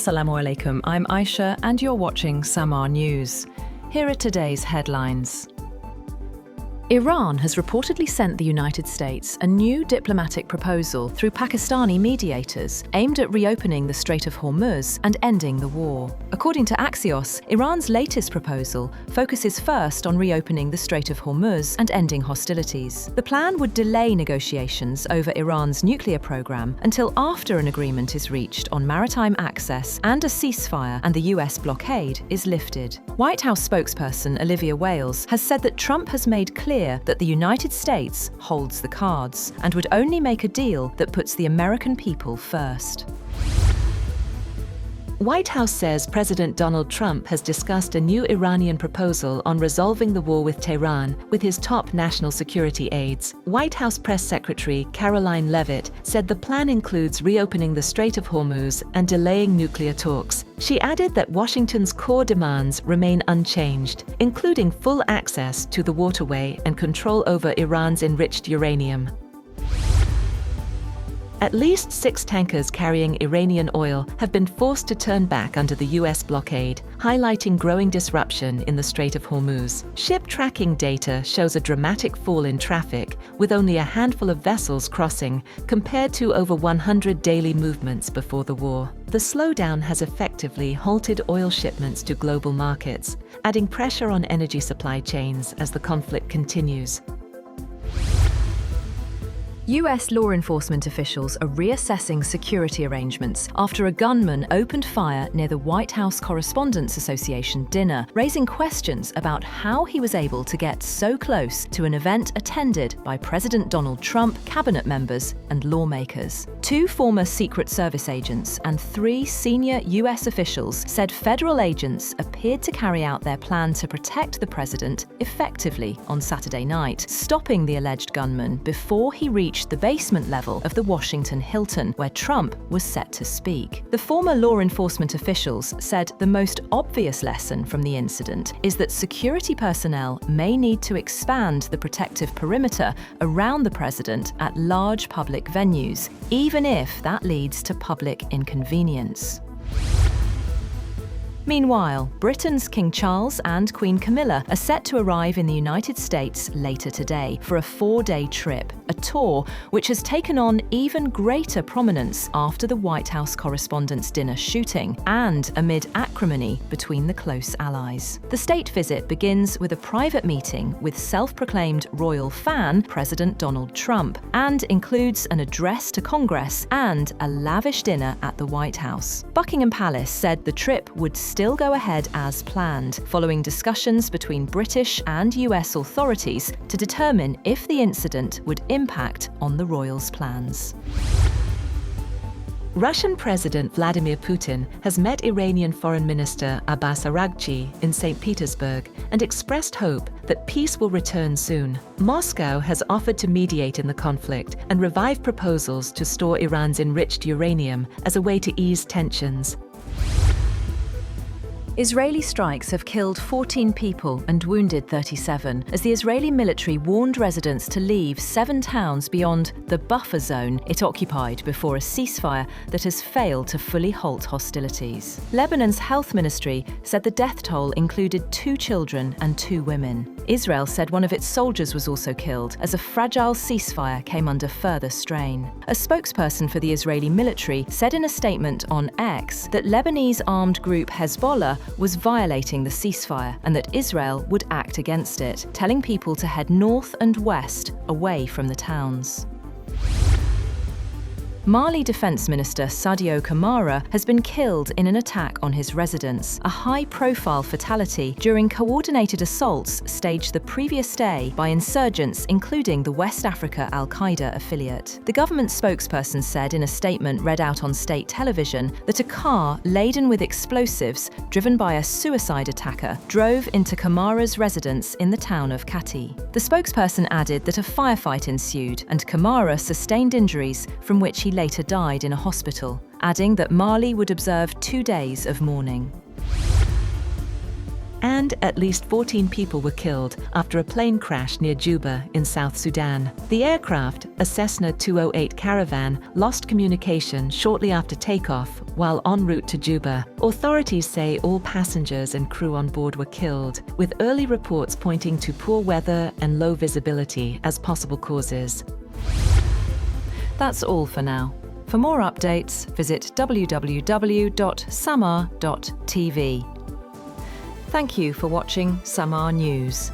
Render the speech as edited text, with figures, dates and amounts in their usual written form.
Assalamu alaikum, I'm Aisha and you're watching SAMAA News. Here are today's headlines. Iran has reportedly sent the United States a new diplomatic proposal through Pakistani mediators aimed at reopening the Strait of Hormuz and ending the war. According to Axios, Iran's latest proposal focuses first on reopening the Strait of Hormuz and ending hostilities. The plan would delay negotiations over Iran's nuclear program until after an agreement is reached on maritime access and a ceasefire and the US blockade is lifted. White House spokesperson Olivia Wales has said that Trump has made clear that the United States holds the cards and would only make a deal that puts the American people first. White House says President Donald Trump has discussed a new Iranian proposal on resolving the war with Tehran with his top national security aides. White House Press Secretary Caroline Leavitt said the plan includes reopening the Strait of Hormuz and delaying nuclear talks. She added that Washington's core demands remain unchanged, including full access to the waterway and control over Iran's enriched uranium. At least 6 tankers carrying Iranian oil have been forced to turn back under the US blockade, highlighting growing disruption in the Strait of Hormuz. Ship tracking data shows a dramatic fall in traffic, with only a handful of vessels crossing, compared to over 100 daily movements before the war. The slowdown has effectively halted oil shipments to global markets, adding pressure on energy supply chains as the conflict continues. US law enforcement officials are reassessing security arrangements after a gunman opened fire near the White House Correspondents' Association dinner, raising questions about how he was able to get so close to an event attended by President Donald Trump, cabinet members, and lawmakers. 2 former Secret Service agents and 3 senior US officials said federal agents appeared to carry out their plan to protect the president effectively on Saturday night, stopping the alleged gunman before he reached the basement level of the Washington Hilton, where Trump was set to speak. The former law enforcement officials said the most obvious lesson from the incident is that security personnel may need to expand the protective perimeter around the president at large public venues, even if that leads to public inconvenience. Meanwhile, Britain's King Charles and Queen Camilla are set to arrive in the United States later today for a 4-day trip, a tour which has taken on even greater prominence after the White House Correspondents' Dinner shooting and amid acrimony between the close allies. The state visit begins with a private meeting with self-proclaimed royal fan President Donald Trump and includes an address to Congress and a lavish dinner at the White House. Buckingham Palace said the trip would still go ahead as planned, following discussions between British and US authorities to determine if the incident would impact on the royals' plans. Russian President Vladimir Putin has met Iranian Foreign Minister Abbas Araghchi in St. Petersburg and expressed hope that peace will return soon. Moscow has offered to mediate in the conflict and revive proposals to store Iran's enriched uranium as a way to ease tensions. Israeli strikes have killed 14 people and wounded 37 as the Israeli military warned residents to leave 7 towns beyond the buffer zone it occupied before a ceasefire that has failed to fully halt hostilities. Lebanon's health ministry said the death toll included 2 children and 2 women. Israel said one of its soldiers was also killed as a fragile ceasefire came under further strain. A spokesperson for the Israeli military said in a statement on X that Lebanese armed group Hezbollah was violating the ceasefire and that Israel would act against it, telling people to head north and west away from the towns. Mali Defense Minister Sadio Kamara has been killed in an attack on his residence, a high-profile fatality during coordinated assaults staged the previous day by insurgents including the West Africa al-Qaeda affiliate. The government spokesperson said in a statement read out on state television that a car laden with explosives, driven by a suicide attacker, drove into Kamara's residence in the town of Kati. The spokesperson added that a firefight ensued and Kamara sustained injuries from which he later died in a hospital, adding that Mali would observe 2 days of mourning. And at least 14 people were killed after a plane crash near Juba in South Sudan. The aircraft, a Cessna 208 Caravan, lost communication shortly after takeoff while en route to Juba. Authorities say all passengers and crew on board were killed, with early reports pointing to poor weather and low visibility as possible causes. That's all for now. For more updates, visit www.SAMAA.tv. Thank you for watching SAMAA News.